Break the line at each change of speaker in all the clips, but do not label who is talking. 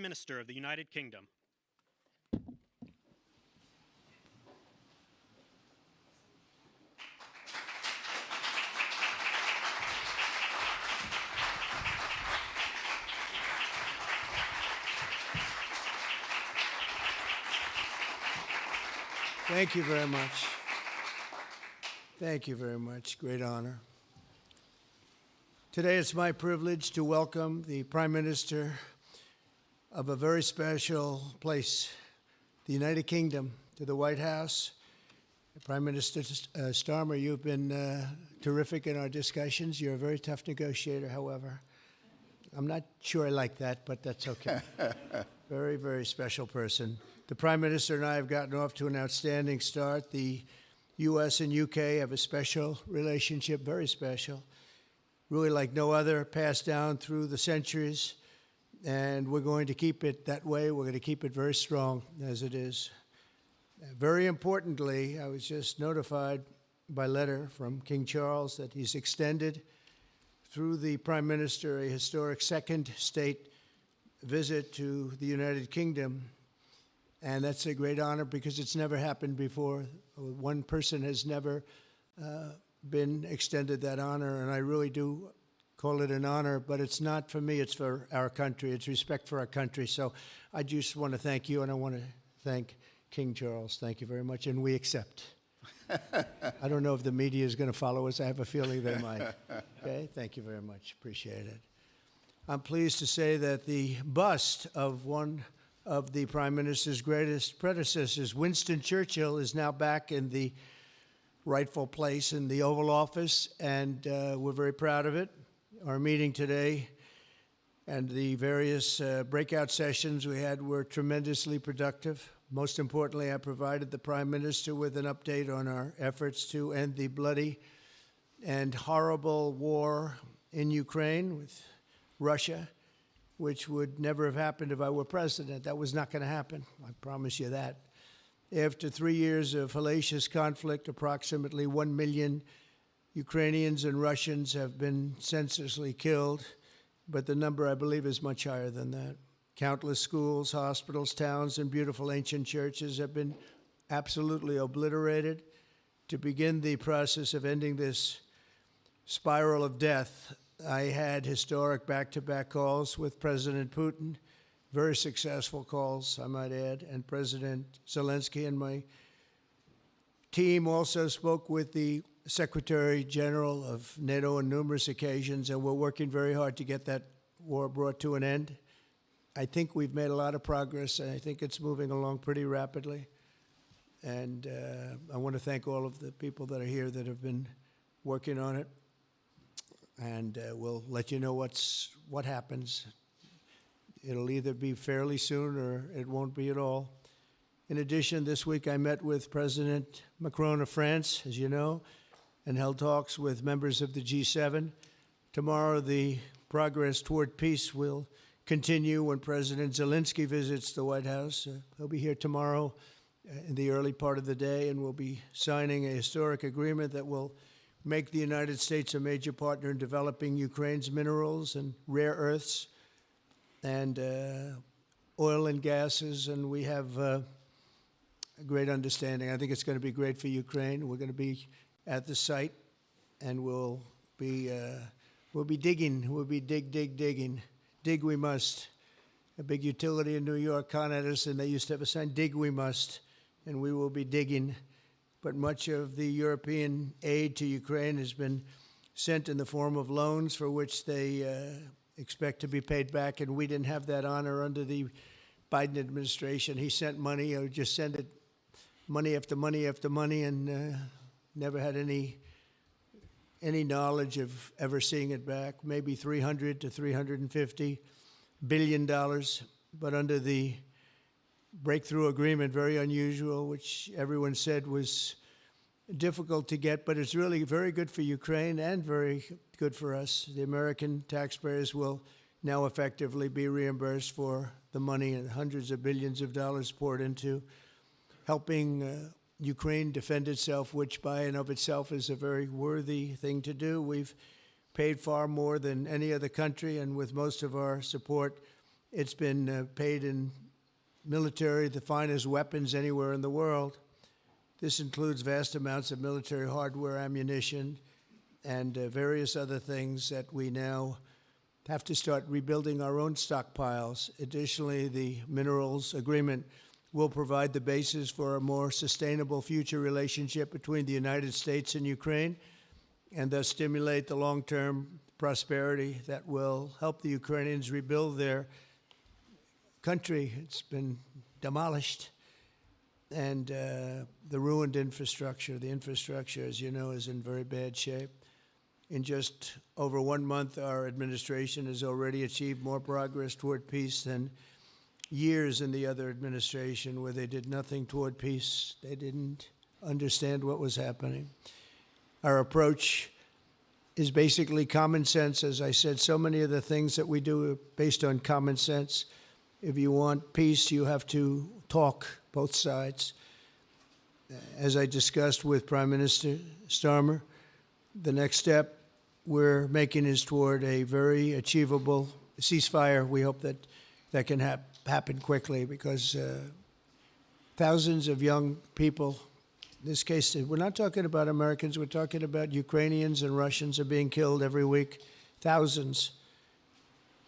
Minister of the United Kingdom.
Thank you very much. Thank you very much. Great honor. Today it's my privilege to welcome the Prime Minister of a very special place, the United Kingdom, to the White House. Prime Minister Starmer, you've been terrific in our discussions. You're a very tough negotiator, however. I'm not sure I like that, but that's okay. Very, very special person. The Prime Minister and I have gotten off to an outstanding start. The U.S. and U.K. have a special relationship, very special, really like no other, passed down through the centuries, and we're going to keep it that way. We're going to keep it very strong as it is. Very importantly, I was just notified by letter from King Charles that he's extended through the Prime Minister a historic second state visit to the United Kingdom. And that's a great honor because it's never happened before. One person has never been extended that honor, and I really do call it an honor, but it's not for me, it's for our country. It's respect for our country. So I just want to thank you, and I want to thank King Charles. Thank you very much, and we accept. I don't know if the media is going to follow us. I have a feeling they might. Okay, thank you very much. Appreciate it. I'm pleased to say that the bust of one of the Prime Minister's greatest predecessors, Winston Churchill, is now back in the rightful place in the Oval Office, and we're very proud of it. Our meeting today and the various breakout sessions we had were tremendously productive. Most importantly, I provided the Prime Minister with an update on our efforts to end the bloody and horrible war in Ukraine with Russia, which would never have happened if I were president. That was not going to happen. I promise you that. After 3 years of hellacious conflict, approximately 1 million Ukrainians and Russians have been senselessly killed, but the number, I believe, is much higher than that. Countless schools, hospitals, towns, and beautiful ancient churches have been absolutely obliterated. To begin the process of ending this spiral of death, I had historic back-to-back calls with President Putin, very successful calls, I might add, and President Zelensky, and my team also spoke with the Secretary General of NATO on numerous occasions, and we're working very hard to get that war brought to an end. I think we've made a lot of progress, and I think it's moving along pretty rapidly. And I want to thank all of the people that are here that have been working on it. And we'll let you know what happens. It'll either be fairly soon or it won't be at all. In addition, this week I met with President Macron of France, as you know, and held talks with members of the G7. Tomorrow, the progress toward peace will continue when President Zelensky visits the White House. He'll be here tomorrow in the early part of the day, and we'll be signing a historic agreement that will make the United States a major partner in developing Ukraine's minerals and rare earths and oil and gases, and we have a great understanding. I think it's going to be great for Ukraine. We're going to be at the site, and we'll be digging. We'll be digging. Dig we must. A big utility in New York con us, and they used to have a sign, dig we must, and we will be digging. But much of the European aid to Ukraine has been sent in the form of loans for which they expect to be paid back, and we didn't have that honor under the Biden administration. He sent money, or just sent it, money after money after money, and never had any knowledge of ever seeing it back, maybe $300 to $350 billion. But under the breakthrough agreement, very unusual, which everyone said was difficult to get, but it's really very good for Ukraine and very good for us. The American taxpayers will now effectively be reimbursed for the money and hundreds of billions of dollars poured into helping Ukraine defend itself, which by and of itself is a very worthy thing to do. We've paid far more than any other country, and with most of our support It's been paid in military, the finest weapons anywhere in the world. This includes vast amounts of military hardware, ammunition, and various other things that we now have to start rebuilding our own stockpiles. Additionally, the minerals agreement will provide the basis for a more sustainable future relationship between the United States and Ukraine, and thus stimulate the long-term prosperity that will help the Ukrainians rebuild their country. It's been demolished, and the ruined infrastructure. The infrastructure, as you know, is in very bad shape. In just over 1 month, our administration has already achieved more progress toward peace than years in the other administration where they did nothing toward peace. They didn't understand what was happening. Our approach is basically common sense. As I said, so many of the things that we do are based on common sense. If you want peace, you have to talk, both sides. As I discussed with Prime Minister Starmer, the next step we're making is toward a very achievable ceasefire. We hope that that can happen quickly, because thousands of young people, in this case, we're not talking about Americans, we're talking about Ukrainians and Russians are being killed every week, thousands.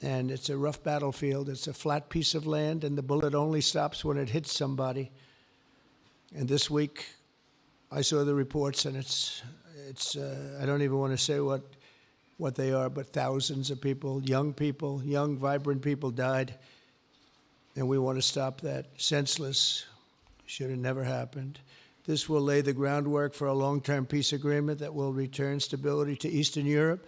And it's a rough battlefield. It's a flat piece of land, and the bullet only stops when it hits somebody. And this week, I saw the reports, and it's I don't even want to say what they are, but thousands of people, young, vibrant people died. And we want to stop that. Senseless. Should have never happened. This will lay the groundwork for a long-term peace agreement that will return stability to Eastern Europe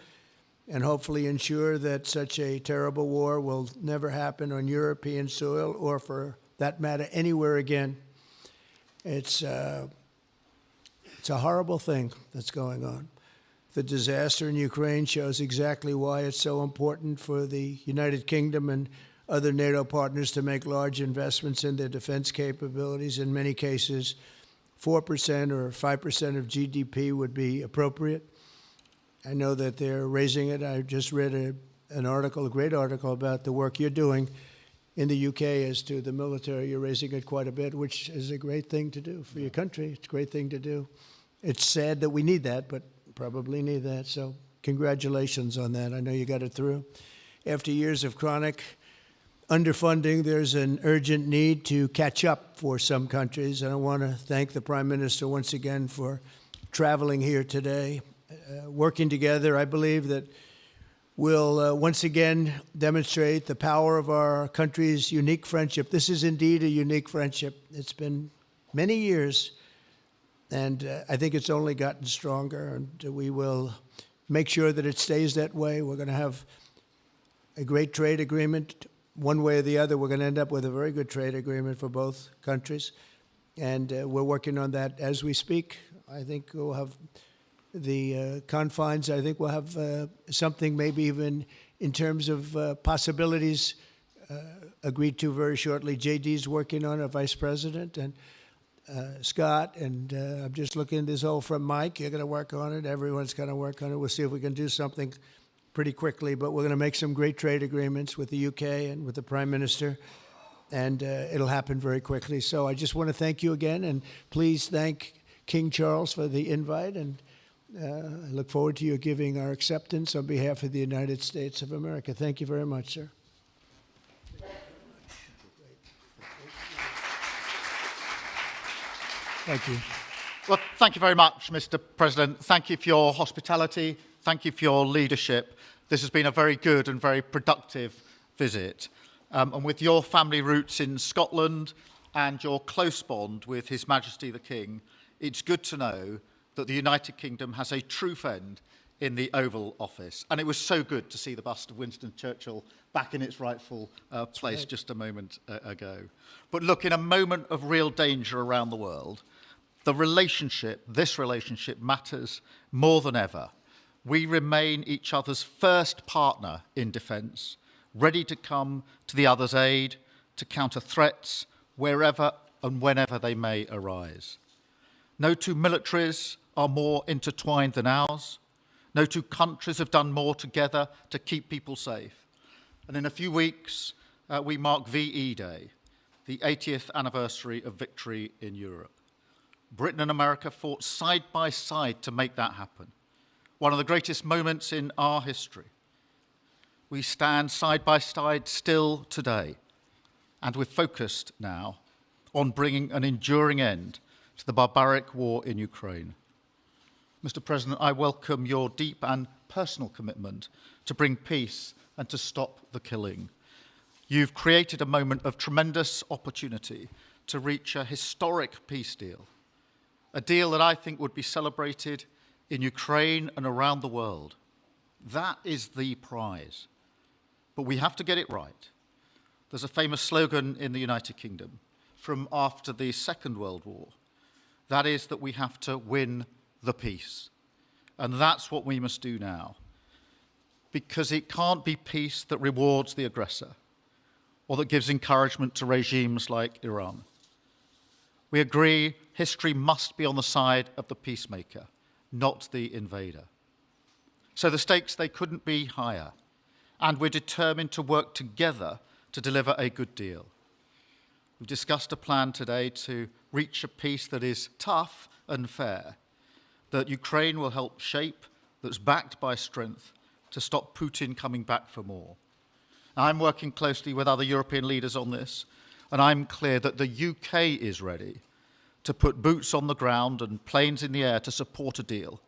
and hopefully ensure that such a terrible war will never happen on European soil, or for that matter, anywhere again. It's a horrible thing that's going on. The disaster in Ukraine shows exactly why it's so important for the United Kingdom and other NATO partners to make large investments in their defense capabilities. In many cases, 4% or 5% of GDP would be appropriate. I know that they're raising it. I just read an article, a great article, about the work you're doing in the UK as to the military. You're raising it quite a bit, which is a great thing to do for your country. It's a great thing to do. It's sad that we need that, but probably need that. So congratulations on that. I know you got it through. After years of chronic underfunding, there's an urgent need to catch up for some countries. And I want to thank the Prime Minister once again for traveling here today. Working together, I believe that we'll once again demonstrate the power of our country's unique friendship. This is indeed a unique friendship. It's been many years, and I think it's only gotten stronger, and we will make sure that it stays that way. We're going to have a great trade agreement. One way or the other, we're going to end up with a very good trade agreement for both countries, and we're working on that as we speak. I think we'll have the confines. I think we'll have something maybe even in terms of possibilities agreed to very shortly. JD's working on it, Vice President, and Scott, and I'm just looking at this all from Mike. You're going to work on it. Everyone's going to work on it. We'll see if we can do something pretty quickly, but we're going to make some great trade agreements with the UK and with the Prime Minister, and it'll happen very quickly. So I just want to thank you again, and please thank King Charles for the invite, and I look forward to you giving our acceptance on behalf of the United States of America. Thank you very much, sir. Thank you.
Well, thank you very much, Mr. President. Thank you for your hospitality. Thank you for your leadership. This has been a very good and very productive visit. And with your family roots in Scotland and your close bond with His Majesty the King, it's good to know that the United Kingdom has a true friend in the Oval Office. And it was so good to see the bust of Winston Churchill back in its rightful place just a moment ago. But look, in a moment of real danger around the world, this relationship matters more than ever. We remain each other's first partner in defence, ready to come to the other's aid, to counter threats wherever and whenever they may arise. No two militaries are more intertwined than ours. No two countries have done more together to keep people safe. And in a few weeks, we mark VE Day, the 80th anniversary of victory in Europe. Britain and America fought side by side to make that happen. One of the greatest moments in our history. We stand side by side still today, and we're focused now on bringing an enduring end to the barbaric war in Ukraine. Mr. President, I welcome your deep and personal commitment to bring peace and to stop the killing. You've created a moment of tremendous opportunity to reach a historic peace deal, a deal that I think would be celebrated in Ukraine and around the world. That is the prize. But we have to get it right. There's a famous slogan in the United Kingdom from after the Second World War. That is that we have to win the peace. And that's what we must do now. Because it can't be peace that rewards the aggressor or that gives encouragement to regimes like Iran. We agree history must be on the side of the peacemaker, not the invader. So the stakes, they couldn't be higher. And we're determined to work together to deliver a good deal. We've discussed a plan today to reach a peace that is tough and fair, that Ukraine will help shape, that's backed by strength, to stop Putin coming back for more. I'm working closely with other European leaders on this, and I'm clear that the UK is ready to put boots on the ground and planes in the air to support a deal,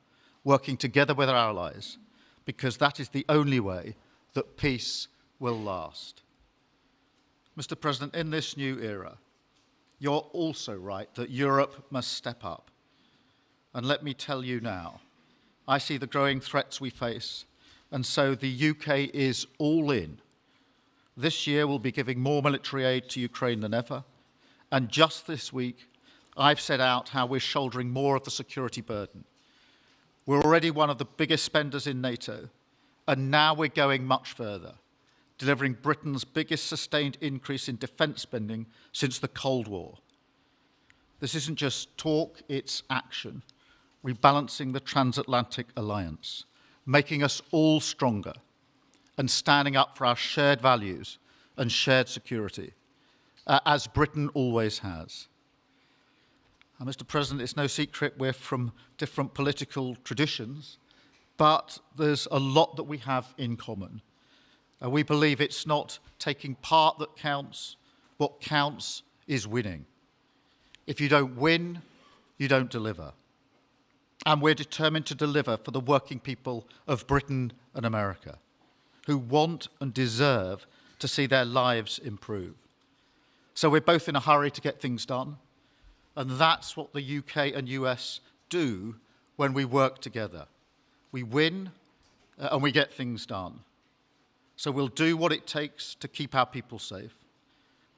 working together with our allies, because that is the only way that peace will last. Mr. President, in this new era, you're also right that Europe must step up. And let me tell you now, I see the growing threats we face, and so the UK is all in. This year we'll be giving more military aid to Ukraine than ever, and just this week I've set out how we're shouldering more of the security burden. We're already one of the biggest spenders in NATO, and now we're going much further, delivering Britain's biggest sustained increase in defence spending since the Cold War. This isn't just talk, it's action. Rebalancing the transatlantic alliance, making us all stronger, and standing up for our shared values and shared security, as Britain always has. And Mr. President, it's no secret we're from different political traditions, but there's a lot that we have in common. We believe it's not taking part that counts. What counts is winning. If you don't win, you don't deliver. And we're determined to deliver for the working people of Britain and America, who want and deserve to see their lives improve. So we're both in a hurry to get things done, and that's what the UK and US do when we work together. We win and we get things done. So we'll do what it takes to keep our people safe.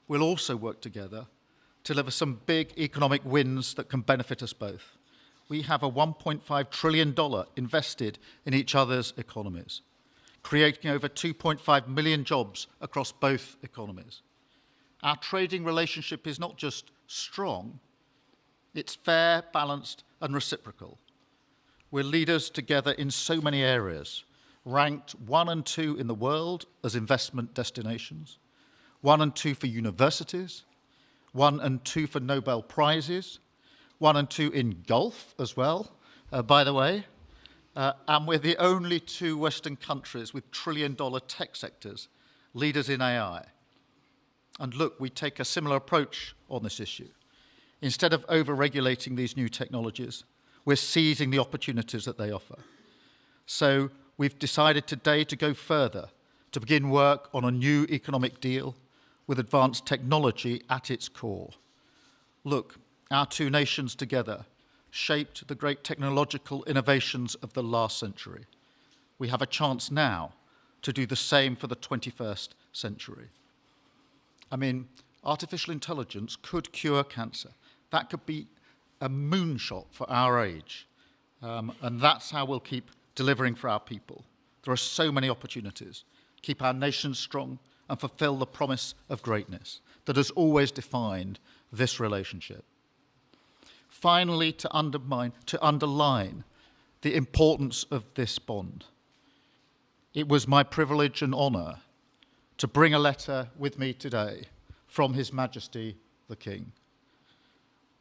We'll also work together to deliver some big economic wins that can benefit us both. We have a $1.5 trillion invested in each other's economies, creating over 2.5 million jobs across both economies. Our trading relationship is not just strong, it's fair, balanced, and reciprocal. We're leaders together in so many areas, ranked 1 and 2 in the world as investment destinations, 1 and 2 for universities, 1 and 2 for Nobel Prizes, 1 and 2 in golf as well, by the way, and we're the only 2 Western countries with trillion-dollar tech sectors, leaders in AI. And look, we take a similar approach on this issue. Instead of over-regulating these new technologies, we're seizing the opportunities that they offer. So we've decided today to go further, to begin work on a new economic deal with advanced technology at its core. Look, our 2 nations together shaped the great technological innovations of the last century. We have a chance now to do the same for the 21st century. I mean, artificial intelligence could cure cancer. That could be a moonshot for our age. And that's how we'll keep delivering for our people. There are so many opportunities. Keep our nation strong and fulfill the promise of greatness that has always defined this relationship. Finally, to underline the importance of this bond. It was my privilege and honour to bring a letter with me today from His Majesty the King,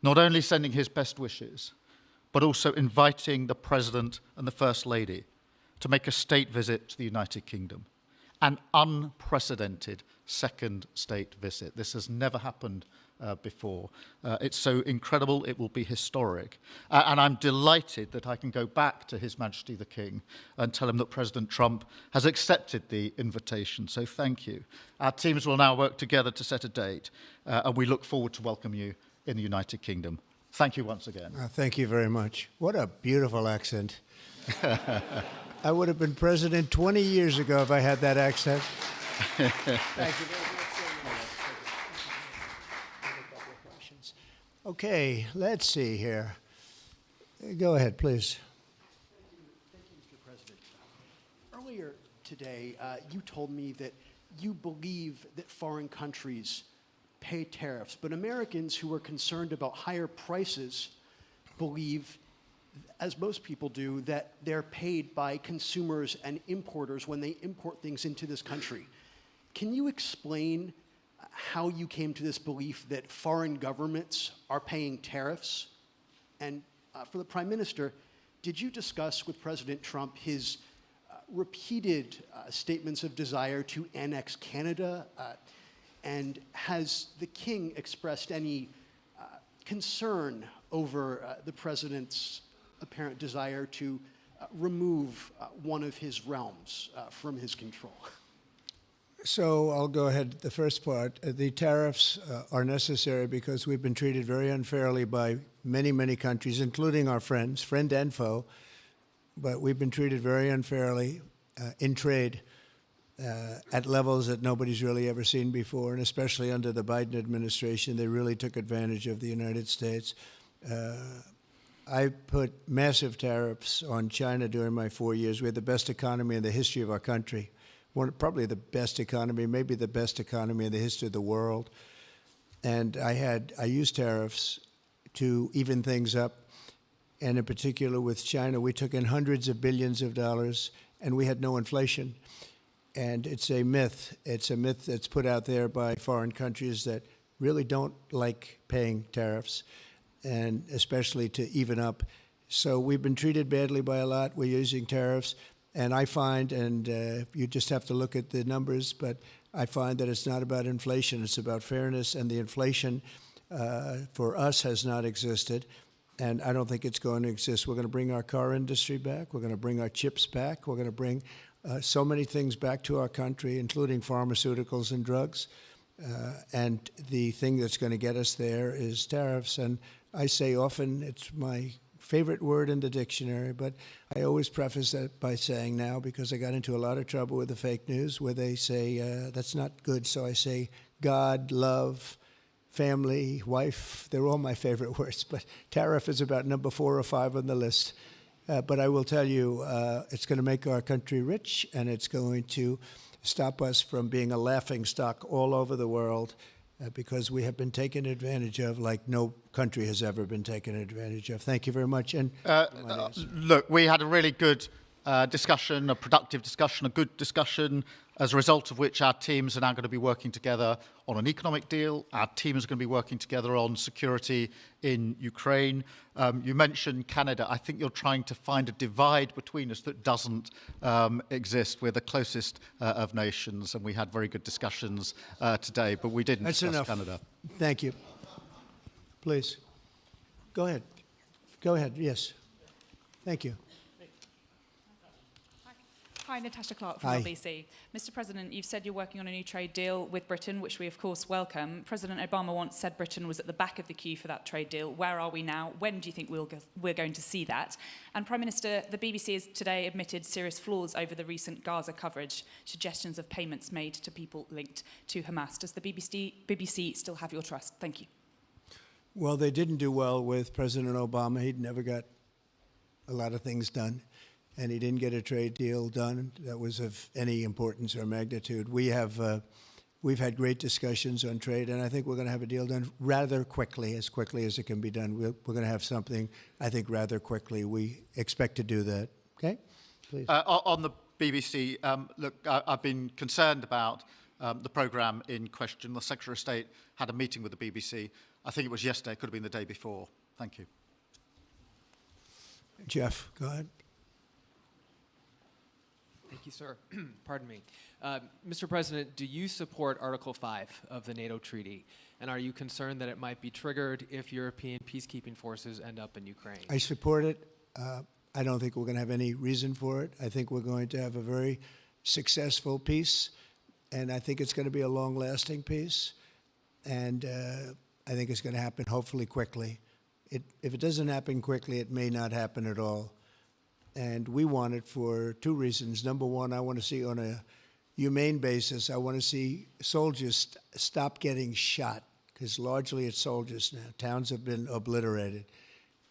not only sending his best wishes, but also inviting the President and the First Lady to make a state visit to the United Kingdom, an unprecedented second state visit. This has never happened before. It's so incredible, it will be historic. And I'm delighted that I can go back to His Majesty the King and tell him that President Trump has accepted the invitation. So thank you. Our teams will now work together to set a date, and we look forward to welcome you in the United Kingdom. Thank you once again.
Thank you very much. What a beautiful accent. I would have been president 20 years ago if I had that accent. Thank you very much. Okay, let's see here. Go ahead, please.
Thank you, Mr. President. Earlier today, you told me that you believe that foreign countries pay tariffs, but Americans who are concerned about higher prices believe, as most people do, that they're paid by consumers and importers when they import things into this country. Can you explain how you came to this belief that foreign governments are paying tariffs? And for the Prime Minister, did you discuss with President Trump his repeated statements of desire to annex Canada? And has the King expressed any concern over the President's apparent desire to remove one of his realms from his control?
So I'll go ahead. The first part, the tariffs are necessary because we've been treated very unfairly by many, many countries, including our friends, friend and foe. But we've been treated very unfairly in trade at levels that nobody's really ever seen before, and especially under the Biden administration, they really took advantage of the United States. I put massive tariffs on China during my 4 years. We had the best economy in the history of our country. Probably the best economy, maybe the best economy in the history of the world. And I used tariffs to even things up. And in particular with China, we took in hundreds of billions of dollars and we had no inflation. And it's a myth. It's a myth that's put out there by foreign countries that really don't like paying tariffs, and especially to even up. So we've been treated badly by a lot. We're using tariffs. And I find, and you just have to look at the numbers, but I find that it's not about inflation, it's about fairness, and the inflation for us has not existed, and I don't think it's going to exist. We're going to bring our car industry back, we're going to bring our chips back, we're going to bring so many things back to our country, including pharmaceuticals and drugs, and the thing that's going to get us there is tariffs. And I say often, it's my favorite word in the dictionary, but I always preface that by saying now, because I got into a lot of trouble with the fake news where they say that's not good. So I say God, love, family, wife, they're all my favorite words, but tariff is about number 4 or 5 on the list. But I will tell you, it's going to make our country rich, and it's going to stop us from being a laughing stock all over the world. Because we have been taken advantage of like no country has ever been taken advantage of. Thank you very much. And
look, we had a really good discussion, a productive discussion, a good discussion, as a result of which our teams are now going to be working together on an economic deal. Our teams are going to be working together on security in Ukraine. You mentioned Canada. I think you're trying to find a divide between us that doesn't exist. We're the closest of nations, and we had very good discussions today, but we didn't discuss Canada.
Thank you. Please. Go ahead. Go ahead. Yes. Thank you.
Hi, Natasha Clark from LBC. Mr. President, you've said you're working on a new trade deal with Britain, which we of course welcome. President Obama once said Britain was at the back of the queue for that trade deal. Where are we now? When do you think we're going to see that? And Prime Minister, the BBC has today admitted serious flaws over the recent Gaza coverage, suggestions of payments made to people linked to Hamas. Does the BBC still have your trust? Thank you.
Well, they didn't do well with President Obama. He'd never got a lot of things done, and he didn't get a trade deal done that was of any importance or magnitude. We've had great discussions on trade, and I think we're going to have a deal done rather quickly as it can be done. We're going to have something, I think, rather quickly. We expect to do that. Okay? Please.
On the BBC, look, I've been concerned about the programme in question. The Secretary of State had a meeting with the BBC. I think it was yesterday, it could have been the day before. Thank you.
Jeff, go ahead.
Thank you, sir. Pardon me. Mr. President, do you support Article 5 of the NATO treaty? And are you concerned that it might be triggered if European peacekeeping forces end up in Ukraine?
I support it. I don't think we're going to have any reason for it. I think we're going to have a very successful peace, and I think it's going to be a long-lasting peace. And I think it's going to happen hopefully quickly. If it doesn't happen quickly, it may not happen at all. And we want it for two reasons. Number one, I want to see on a humane basis, I want to see soldiers stop getting shot, because largely it's soldiers now. Towns have been obliterated,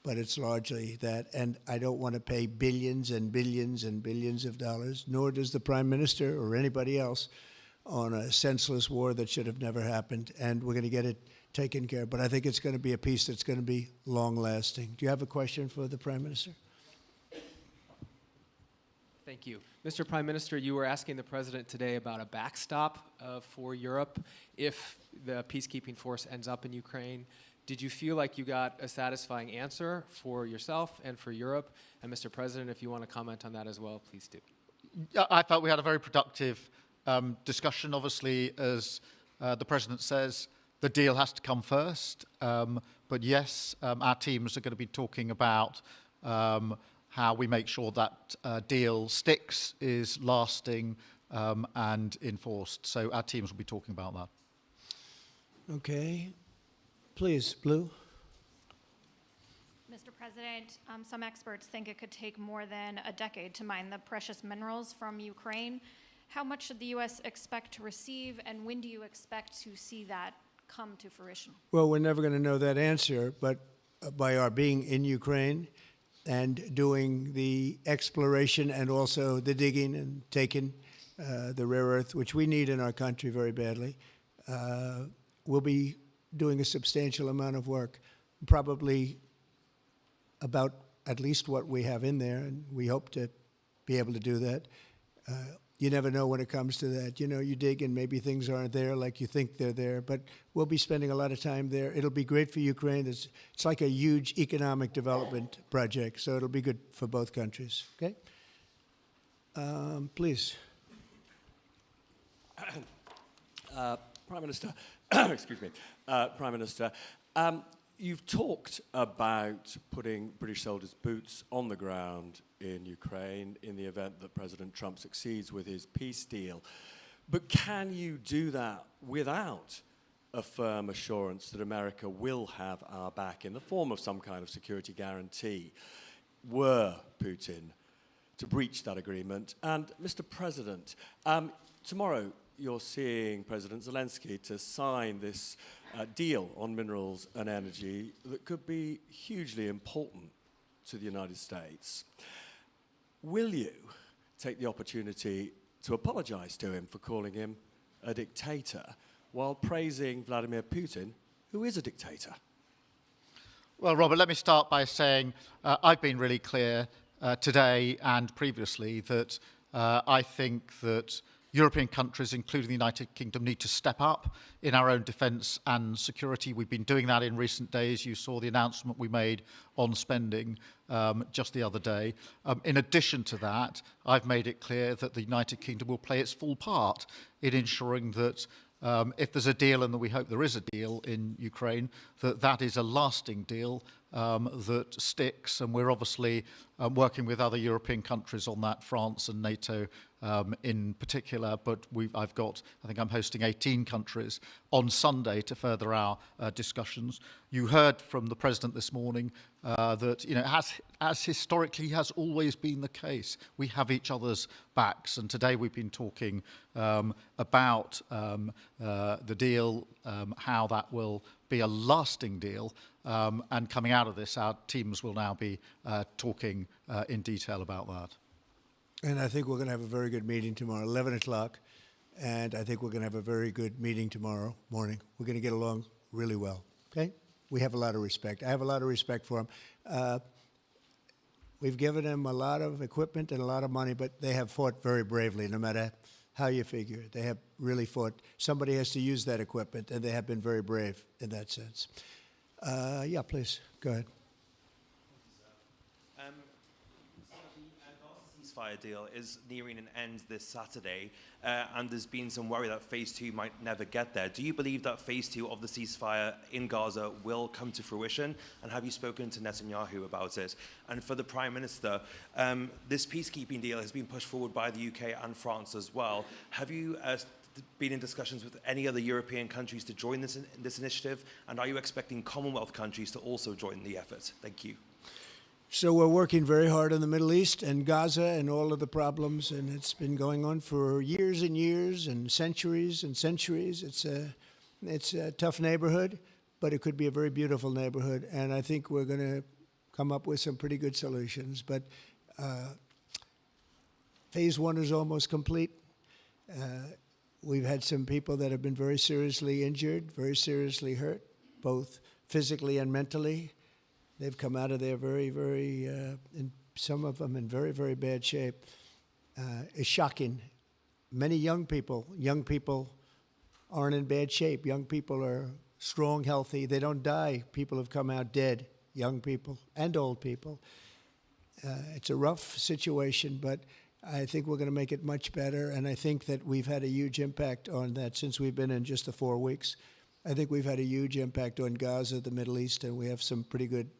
but it's largely that. And I don't want to pay billions and billions and billions of dollars, nor does the Prime Minister or anybody else, on a senseless war that should have never happened. And we're going to get it taken care of. But I think it's going to be a peace that's going to be long-lasting. Do you have a question for the Prime Minister?
Thank you. Mr. Prime Minister, you were asking the President today about a backstop for Europe if the peacekeeping force ends up in Ukraine. Did you feel like you got a satisfying answer for yourself and for Europe? And Mr. President, if you want to comment on that as well, please do.
I felt we had a very productive discussion. Obviously, as the President says, the deal has to come first. But yes, our teams are going to be talking about how we make sure that deal sticks, is lasting and enforced. So our teams will be talking about that.
Okay. Please, Blue.
Mr. President, some experts think it could take more than a decade to mine the precious minerals from Ukraine. How much should the U.S. expect to receive, and when do you expect to see that come to fruition?
Well, we're never going to know that answer, but by our being in Ukraine and doing the exploration and also the digging and taking the rare earth, which we need in our country very badly, we'll be doing a substantial amount of work, probably about at least what we have in there, and we hope to be able to do that. You never know when it comes to that. You know, you dig and maybe things aren't there like you think they're there, but we'll be spending a lot of time there. It'll be great for Ukraine. It's like a huge economic development project, so it'll be good for both countries. Okay? Please.
Prime Minister, excuse me, Prime Minister, you've talked about putting British soldiers' boots on the ground in Ukraine in the event that President Trump succeeds with his peace deal. But can you do that without a firm assurance that America will have our back in the form of some kind of security guarantee were Putin to breach that agreement? And Mr. President, tomorrow you're seeing President Zelensky to sign this deal on minerals and energy that could be hugely important to the United States. Will you take the opportunity to apologize to him for calling him a dictator while praising Vladimir Putin, who is a dictator?
Well, Robert, let me start by saying I've been really clear today and previously that I think that European countries, including the United Kingdom, need to step up in our own defence and security. We've been doing that in recent days. You saw the announcement we made on spending just the other day. In addition to that, I've made it clear that the United Kingdom will play its full part in ensuring that if there's a deal, and we hope there is a deal in Ukraine, that is a lasting deal that sticks. And we're obviously working with other European countries on that, France and NATO in particular. But I think I'm hosting 18 countries on Sunday to further our discussions. You heard from the President this morning that, you know, as historically has always been the case, we have each other's backs. And today we've been talking about the deal, how that will be a lasting deal. And coming out of this, our teams will now be talking in detail about that.
And I think we're going to have a very good meeting tomorrow, 11 o'clock. And I think we're going to have a very good meeting tomorrow morning. We're going to get along really well, okay? We have a lot of respect. I have a lot of respect for them. We've given them a lot of equipment and a lot of money, but they have fought very bravely, no matter how you figure it. They have really fought. Somebody has to use that equipment, and they have been very brave in that sense. Yeah, please, go ahead.
Ceasefire deal is nearing an end this Saturday, and there's been some worry that phase 2 might never get there. Do you believe that phase 2 of the ceasefire in Gaza will come to fruition? And have you spoken to Netanyahu about it? And for the Prime Minister, this peacekeeping deal has been pushed forward by the UK and France as well. Have you been in discussions with any other European countries to join this initiative? And are you expecting Commonwealth countries to also join the effort? Thank you.
So we're working very hard in the Middle East and Gaza and all of the problems, and it's been going on for years and years and centuries and centuries. It's a tough neighborhood, but it could be a very beautiful neighborhood, and I think we're going to come up with some pretty good solutions. But phase 1 is almost complete. We've had some people that have been very seriously injured, very seriously hurt, both physically and mentally. They've come out of there very, very, and some of them in very, very bad shape. It's shocking. Many young people aren't in bad shape. Young people are strong, healthy. They don't die. People have come out dead, young people and old people. It's a rough situation, but I think we're going to make it much better, and I think that we've had a huge impact on that since we've been in just the 4 weeks. I think we've had a huge impact on Gaza, the Middle East, and we have some pretty good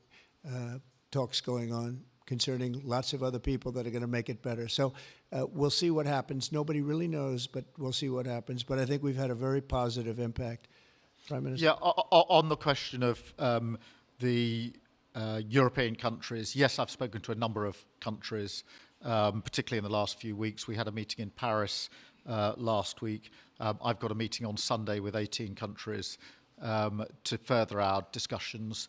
talks going on concerning lots of other people that are going to make it better. So we'll see what happens. Nobody really knows, but we'll see what happens. But I think we've had a very positive impact. Prime Minister?
Yeah, on the question of the European countries, yes, I've spoken to a number of countries, particularly in the last few weeks. We had a meeting in Paris last week. I've got a meeting on Sunday with 18 countries to further our discussions.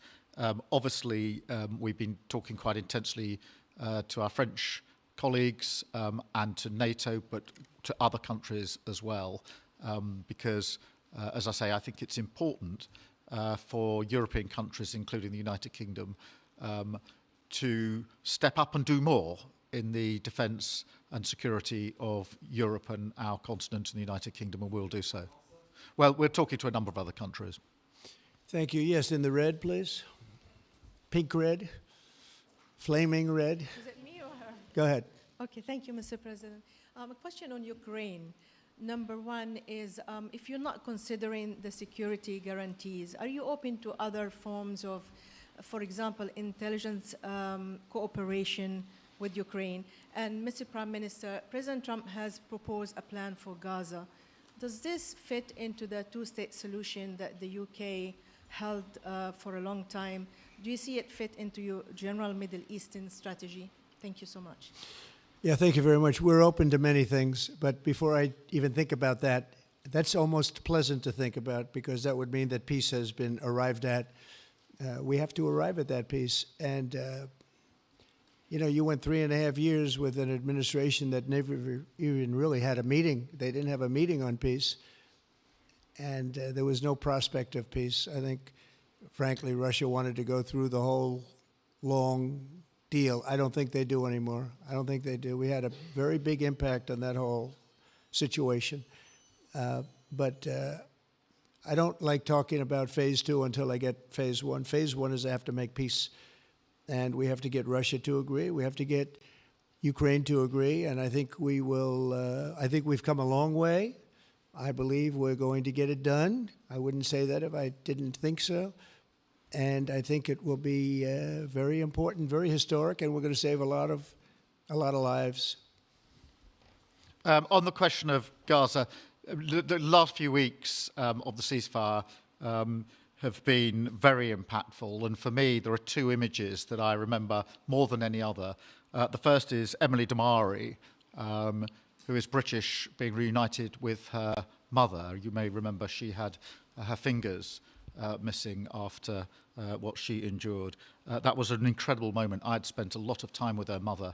Obviously, we've been talking quite intensely to our French colleagues and to NATO, but to other countries as well, because, as I say, I think it's important for European countries, including the United Kingdom, to step up and do more in the defence and security of Europe and our continent and the United Kingdom, and we'll do so. Well, we're talking to a number of other countries.
Thank you. Yes, in the red, please. Pink red, flaming red.
Is it me or her?
Go ahead.
Okay, thank you, Mr. President. A question on Ukraine. Number one is, if you're not considering the security guarantees, are you open to other forms of, for example, intelligence cooperation with Ukraine? And Mr. Prime Minister, President Trump has proposed a plan for Gaza. Does this fit into the two-state solution that the UK held for a long time? Do you see it fit into your general Middle Eastern strategy? Thank you so much.
Yeah, thank you very much. We're open to many things, but before I even think about that, that's almost pleasant to think about because that would mean that peace has been arrived at. We have to arrive at that peace. And, you know, you went 3.5 years with an administration that never even really had a meeting. They didn't have a meeting on peace. And there was no prospect of peace. I think, frankly, Russia wanted to go through the whole long deal. I don't think they do anymore. I don't think they do. We had a very big impact on that whole situation. But I don't like talking about phase 2 until I get phase 1. Phase 1 is I have to make peace. And we have to get Russia to agree. We have to get Ukraine to agree. And I think we will, I think we've come a long way. I believe we're going to get it done. I wouldn't say that if I didn't think so. And I think it will be very important, very historic, and we're going to save a lot of lives.
On the question of Gaza, the last few weeks of the ceasefire have been very impactful. And for me, there are 2 images that I remember more than any other. The first is Emily Damari, who is British, being reunited with her mother. You may remember she had her fingers missing after what she endured. That was an incredible moment. I'd spent a lot of time with her mother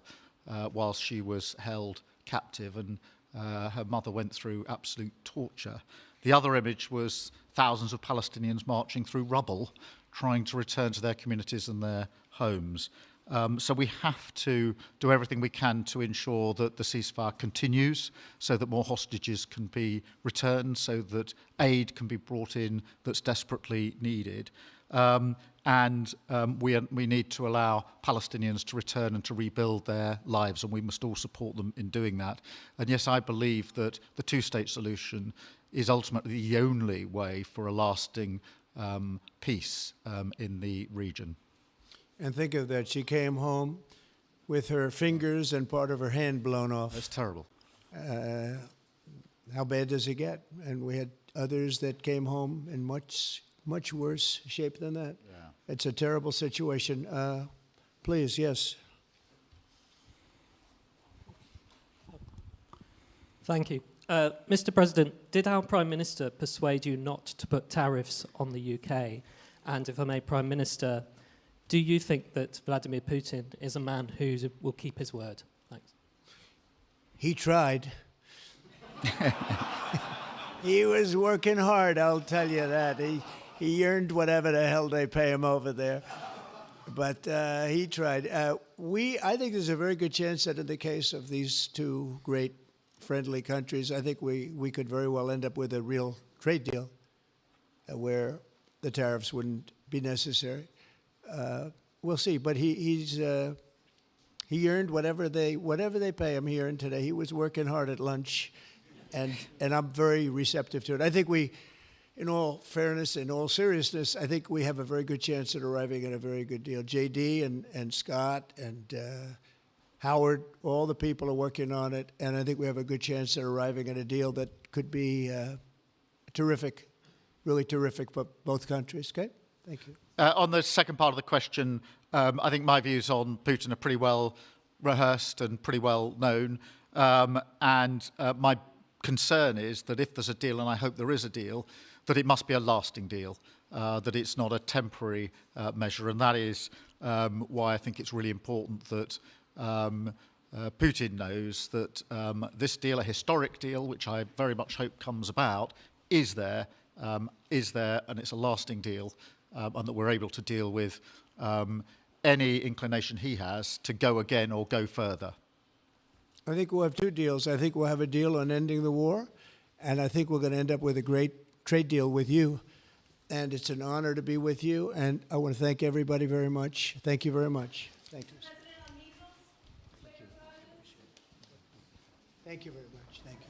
whilst she was held captive, and her mother went through absolute torture. The other image was thousands of Palestinians marching through rubble, trying to return to their communities and their homes. So we have to do everything we can to ensure that the ceasefire continues, so that more hostages can be returned, so that aid can be brought in that's desperately needed. We need to allow Palestinians to return and to rebuild their lives, and we must all support them in doing that. And yes, I believe that the two-state solution is ultimately the only way for a lasting peace in the region.
And think of that, she came home with her fingers and part of her hand blown off.
That's terrible.
How bad does it get? And we had others that came home in much worse shape than that. Yeah. It's a terrible situation. Please, yes.
Thank you. Mr. President, did our Prime Minister persuade you not to put tariffs on the UK? And if I may, Prime Minister, do you think that Vladimir Putin is a man who will keep his word? Thanks.
He tried. He was working hard, I'll tell you that. He earned whatever the hell they pay him over there. But he tried. I think there's a very good chance that in the case of these two great friendly countries, I think we could very well end up with a real trade deal where the tariffs wouldn't be necessary. We'll see. But he earned whatever they pay him. He earned today. He was working hard at lunch, and I'm very receptive to it. I think in all fairness, in all seriousness, I think we have a very good chance at arriving at a very good deal. JD and Scott and Howard, all the people are working on it, and I think we have a good chance at arriving at a deal that could be terrific, really terrific for both countries. Okay? Thank you.
On the second part of the question, I think my views on Putin are pretty well rehearsed and pretty well known. My concern is that if there's a deal, and I hope there is a deal, that it must be a lasting deal, that it's not a temporary measure. And that is why I think it's really important that Putin knows that this deal, a historic deal, which I very much hope comes about, is there, and it's a lasting deal, and that we're able to deal with any inclination he has to go again or go further.
I think we'll have two deals. I think we'll have a deal on ending the war, and I think we're going to end up with a great trade deal with you. And it's an honor to be with you, and I want to thank everybody very much. Thank you very much. Thank you. Thank you very much. Thank you.